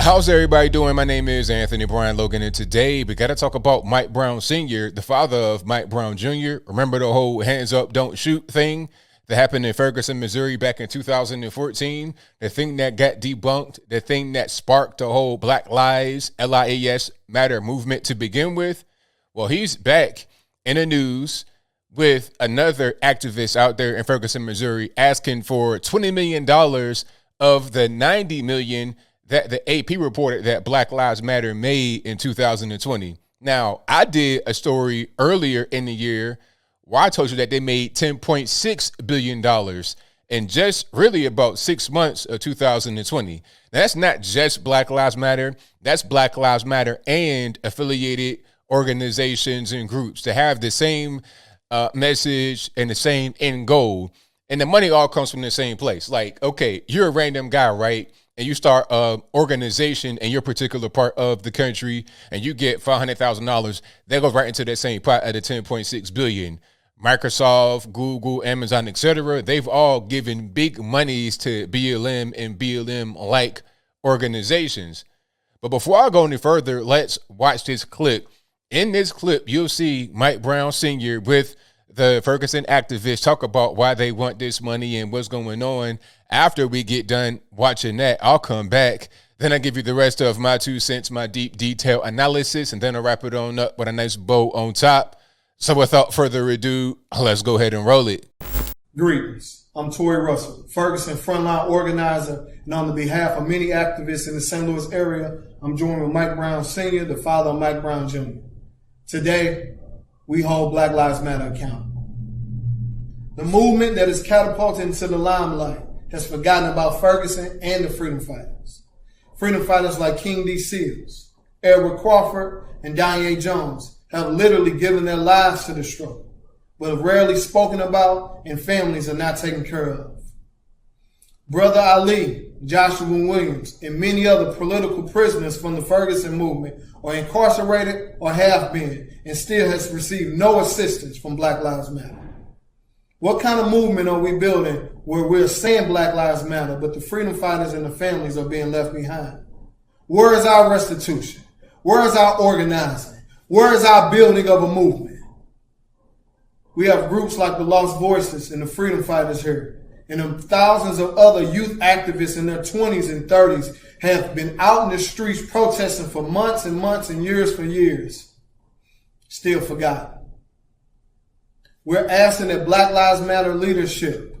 How's everybody doing? My name is Anthony Brian Logan, and today we got to talk about Mike Brown Sr., the father of Mike Brown Jr. Remember the whole hands up, don't shoot thing that happened in Ferguson, Missouri back in 2014? The thing that got debunked, the thing that sparked the whole Black Lives, LIAS Matter movement to begin with? Well, he's back in the news with another activist out there in Ferguson, Missouri, asking for $20 million of the $90 million that the AP reported that Black Lives Matter made in 2020. Now, I did a story earlier in the year where I told you that they made $10.6 billion in just really about 6 months of 2020. Now, that's not just Black Lives Matter. That's Black Lives Matter and affiliated organizations and groups to have the same message and the same end goal. And the money all comes from the same place. Like, okay, you're a random guy, right? And you start an organization in your particular part of the country and you get $500,000, that goes right into that same pot at the $10.6 billion. Microsoft, Google, Amazon, etc. They've all given big monies to BLM and BLM-like organizations. But before I go any further, let's watch this clip. In this clip, you'll see Mike Brown Sr. with the Ferguson activists talk about why they want this money and what's going on. After we get done watching that, I'll come back. Then I give you the rest of my 2 cents, my deep detail analysis, and then I'll wrap it on up with a nice bow on top. So without further ado, let's go ahead and roll it. Greetings. I'm Tory Russell, Ferguson frontline organizer, and on the behalf of many activists in the St. Louis area, I'm joined with Mike Brown Sr., the father of Mike Brown Jr. Today, we hold Black Lives Matter accountable. The movement that is catapulted into the limelight has forgotten about Ferguson and the freedom fighters. Freedom fighters like King D. Seals, Edward Crawford, and Danye Jones have literally given their lives to the struggle, but are rarely spoken about and families are not taken care of. Brother Ali, Joshua Williams, and many other political prisoners from the Ferguson movement are incarcerated or have been and still has received no assistance from Black Lives Matter. What kind of movement are we building where we're saying Black Lives Matter, but the freedom fighters and the families are being left behind? Where is our restitution? Where is our organizing? Where is our building of a movement? We have groups like the Lost Voices and the freedom fighters here, and the thousands of other youth activists in their 20s and 30s have been out in the streets protesting for months and months and years for years. Still forgotten. We're asking that Black Lives Matter leadership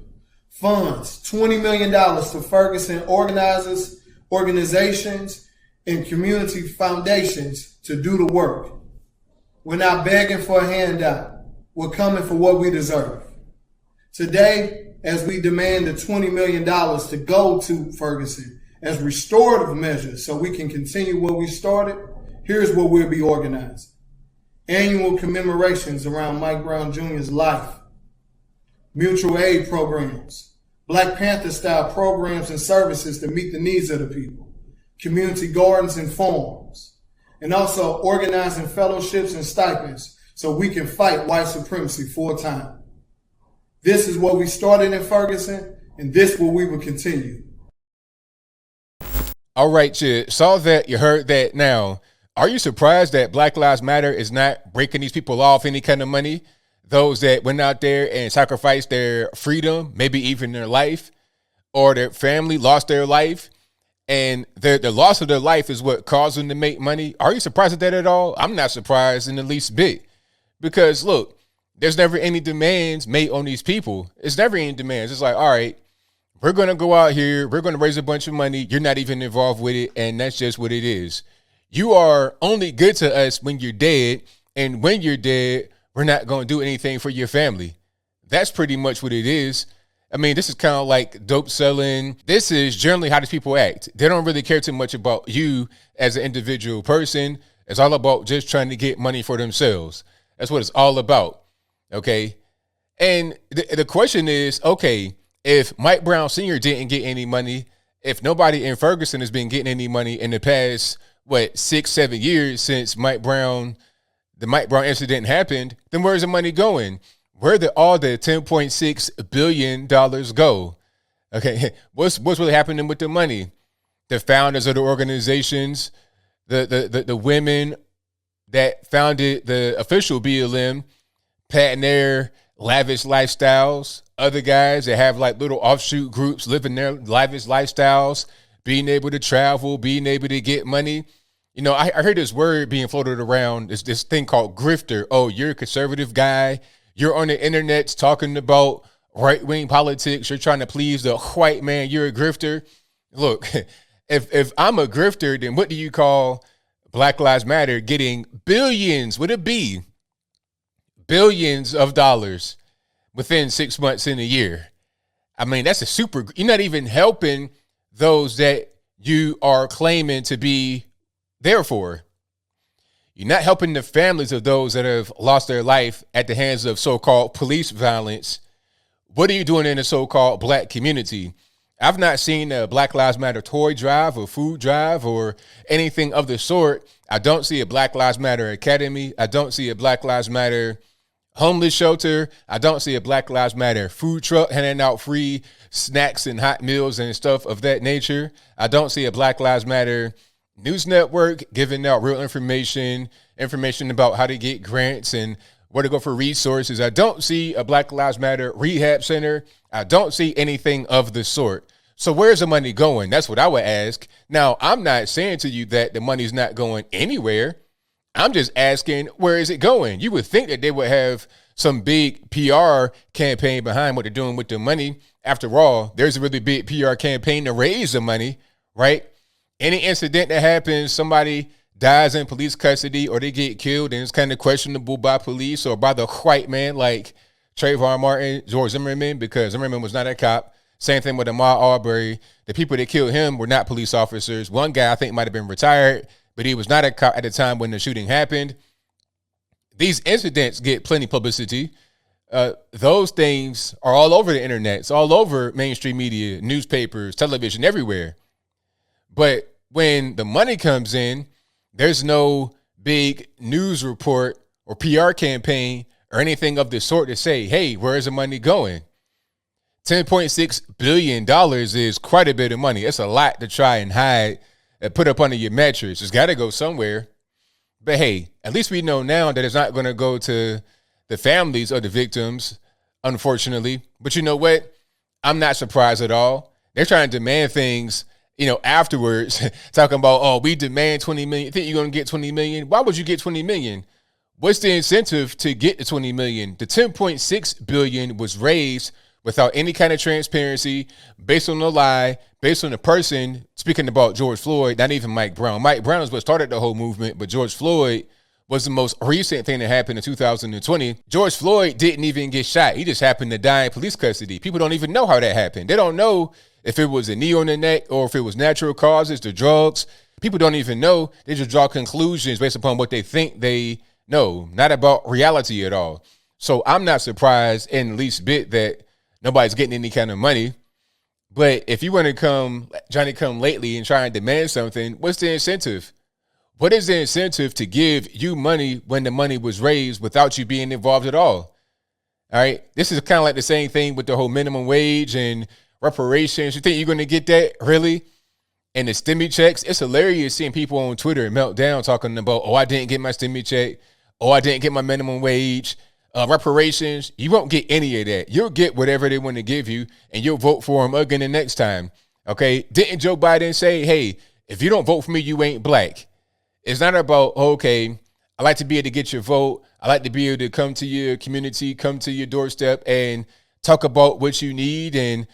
funds $20 million to Ferguson organizers, organizations, and community foundations to do the work. We're not begging for a handout. We're coming for what we deserve. Today, as we demand the $20 million to go to Ferguson as restorative measures so we can continue what we started, here's what we'll be organizing. Annual commemorations around Mike Brown Jr.'s life, mutual aid programs, Black Panther style programs and services to meet the needs of the people, community gardens and farms, and also organizing fellowships and stipends so we can fight white supremacy full time. This is what we started in Ferguson, and this is what we will continue. All right, you saw that, you heard that. Now, are you surprised that Black Lives Matter is not breaking these people off any kind of money? Those that went out there and sacrificed their freedom, maybe even their life, or their family lost their life, and the loss of their life is what caused them to make money. Are you surprised at that at all? I'm not surprised in the least bit. Because look, there's never any demands made on these people. It's never any demands. It's like, all right, we're going to go out here. We're going to raise a bunch of money. You're not even involved with it. And that's just what it is. You are only good to us when you're dead. And when you're dead, we're not going to do anything for your family. That's pretty much what it is. I mean, this is kind of like dope selling. This is generally how these people act. They don't really care too much about you as an individual person. It's all about just trying to get money for themselves. That's what it's all about. Okay. And the question is, okay, if Mike Brown Sr. didn't get any money, if nobody in Ferguson has been getting any money in the past, 6-7 years since the Mike Brown incident happened, then where's the money going? Where did all the $10.6 billion go? Okay, what's really happening with the money? the founders of the organizations, the women that founded the official BLM, patting their lavish lifestyles, other guys that have like little offshoot groups living their lavish lifestyles, being able to travel, being able to get money. You know, I heard this word being floated around, this thing called grifter. Oh, you're a conservative guy. You're on the internet talking about right-wing politics. You're trying to please the white man. You're a grifter. Look, if I'm a grifter, then what do you call Black Lives Matter getting billions with a B, billions of dollars within 6 months in a year? I mean, that's a super, you're not even helping those that you are claiming to be there for. You're not helping the families of those that have lost their life at the hands of so-called police violence. What are you doing in the so-called black community? I've not seen a Black Lives Matter toy drive or food drive or anything of the sort. I don't see a Black Lives Matter Academy. I don't see a Black Lives Matter homeless shelter. I don't see a Black Lives Matter food truck handing out free snacks and hot meals and stuff of that nature. I don't see a Black Lives Matter news network giving out real information about how to get grants and where to go for resources. I don't see a Black Lives Matter rehab center. I don't see anything of the sort. So where's the money going? That's what I would ask. Now, I'm not saying to you that the money's not going anywhere. I'm just asking, where is it going? You would think that they would have some big PR campaign behind what they're doing with the money. After all, there's a really big PR campaign to raise the money, right? Any incident that happens, somebody dies in police custody or they get killed and it's kind of questionable by police or by the white man like Trayvon Martin, George Zimmerman, because Zimmerman was not a cop. Same thing with Ahmaud Arbery. The people that killed him were not police officers. One guy I think might have been retired, but he was not a cop at the time when the shooting happened. These incidents get plenty publicity. Those things are all over the internet. It's all over mainstream media, newspapers, television, everywhere. But when the money comes in, there's no big news report or PR campaign or anything of the sort to say, hey, where's the money going? $10.6 billion is quite a bit of money. It's a lot to try and hide and put up under your mattress. It's got to go somewhere. But hey, at least we know now that it's not going to go to the families of the victims, unfortunately. But you know what? I'm not surprised at all. They're trying to demand things, afterwards, talking about, oh, we demand 20 million. You think you're going to get 20 million? Why would you get 20 million? What's the incentive to get the 20 million? The 10.6 billion was raised without any kind of transparency, based on a lie, based on a person, speaking about George Floyd, not even Mike Brown. Mike Brown is what started the whole movement, but George Floyd was the most recent thing that happened in 2020. George Floyd didn't even get shot. He just happened to die in police custody. People don't even know how that happened. They don't know if it was a knee on the neck or if it was natural causes, the drugs. People don't even know. They just draw conclusions based upon what they think they know, not about reality at all. So I'm not surprised in the least bit that nobody's getting any kind of money. But if you want to come, Johnny come lately and try and demand something, what's the incentive? What is the incentive to give you money when the money was raised without you being involved at all? All right. This is kind of like the same thing with the whole minimum wage and reparations. You think you're going to get that? Really? And the stimmy checks? It's hilarious seeing people on Twitter melt down talking about, oh, I didn't get my stimmy check. Oh, I didn't get my minimum wage. Reparations. You won't get any of that. You'll get whatever they want to give you and you'll vote for them again the next time. Okay. Didn't Joe Biden say, hey, if you don't vote for me, you ain't black? It's not about, okay, I like to be able to get your vote. I like to be able to come to your community, come to your doorstep and talk about what you need. And,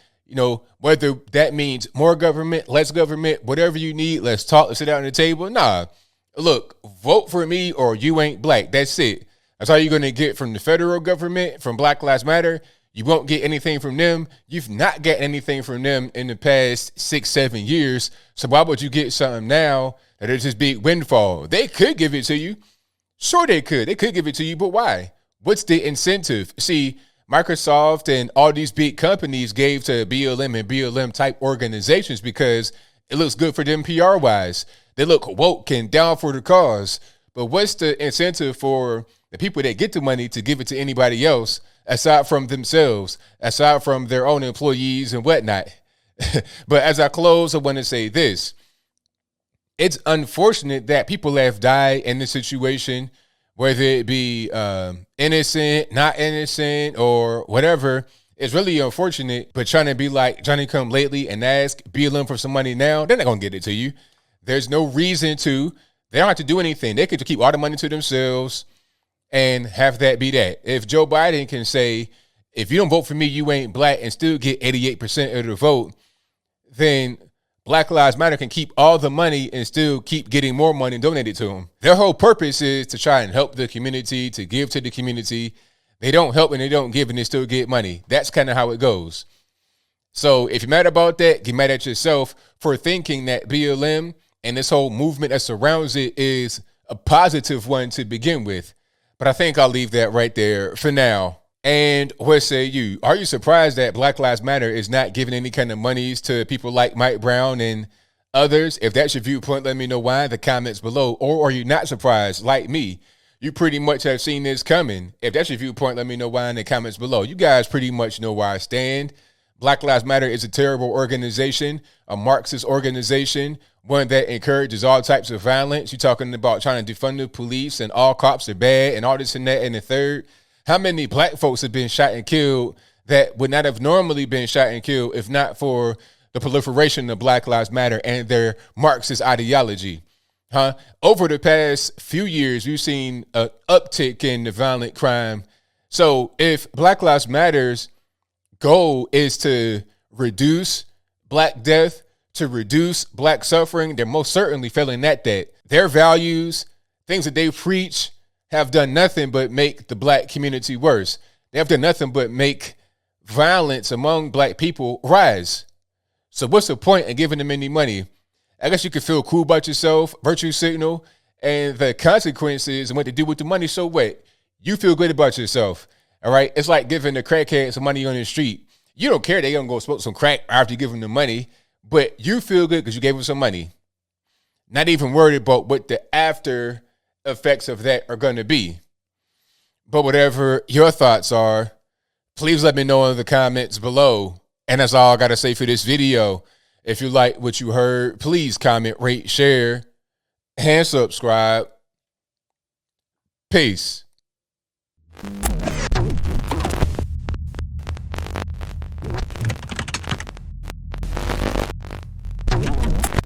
whether that means more government, less government, whatever you need, let's talk, let's sit down at the table. Nah, look, vote for me or you ain't black. That's it. That's all you're going to get from the federal government, from Black Lives Matter. You won't get anything from them. You've not gotten anything from them in the past 6-7 years. So why would you get something now that is this big windfall? They could give it to you. Sure, they could. They could give it to you, but why? What's the incentive? See, Microsoft and all these big companies gave to BLM and BLM type organizations because it looks good for them PR wise. They look woke and down for the cause. But what's the incentive for the people that get the money to give it to anybody else aside from themselves, aside from their own employees and whatnot? But as I close, I want to say this. it's unfortunate that people have died in this situation, whether it be innocent, not innocent, or whatever. It's really unfortunate, but trying to be like Johnny come lately and ask BLM for some money now, they're not going to get it to you. There's no reason to. They don't have to do anything. They could just keep all the money to themselves and have that be that. If Joe Biden can say, if you don't vote for me, you ain't black, and still get 88% of the vote, then Black Lives Matter can keep all the money and still keep getting more money donated to them. Their whole purpose is to try and help the community, to give to the community. They don't help and they don't give and they still get money. That's kind of how it goes. So if you're mad about that, get mad at yourself for thinking that BLM and this whole movement that surrounds it is a positive one to begin with. But I think I'll leave that right there for now. And what say you? Are you surprised that Black Lives Matter is not giving any kind of monies to people like Mike Brown and others? If that's your viewpoint, let me know why in the comments below. Or are you not surprised like me? You pretty much have seen this coming. If that's your viewpoint, let me know why in the comments below. You guys pretty much know where I stand. Black Lives Matter is a terrible organization, a Marxist organization, one that encourages all types of violence. You're talking about trying to defund the police and all cops are bad and all this and that and the third. How many black folks have been shot and killed that would not have normally been shot and killed if not for the proliferation of Black Lives Matter and their Marxist ideology? Over the past few years, we've seen an uptick in the violent crime. So if Black Lives Matter's goal is to reduce black death, to reduce black suffering, they're most certainly failing at that. Their values, things that they preach, have done nothing but make the black community worse. They have done nothing but make violence among black people rise. So what's the point in giving them any money? I guess you could feel cool about yourself, virtue signal, and the consequences and what to do with the money. So what? You feel good about yourself. All right. It's like giving the crackhead some money on the street. You don't care they're going to go smoke some crack after you give them the money, but you feel good because you gave them some money. Not even worried about what the after effects of that are going to be. But whatever your thoughts are, please let me know in the comments below. And that's all I got to say for this video. If you like what you heard, please comment, rate, share, and subscribe. Peace.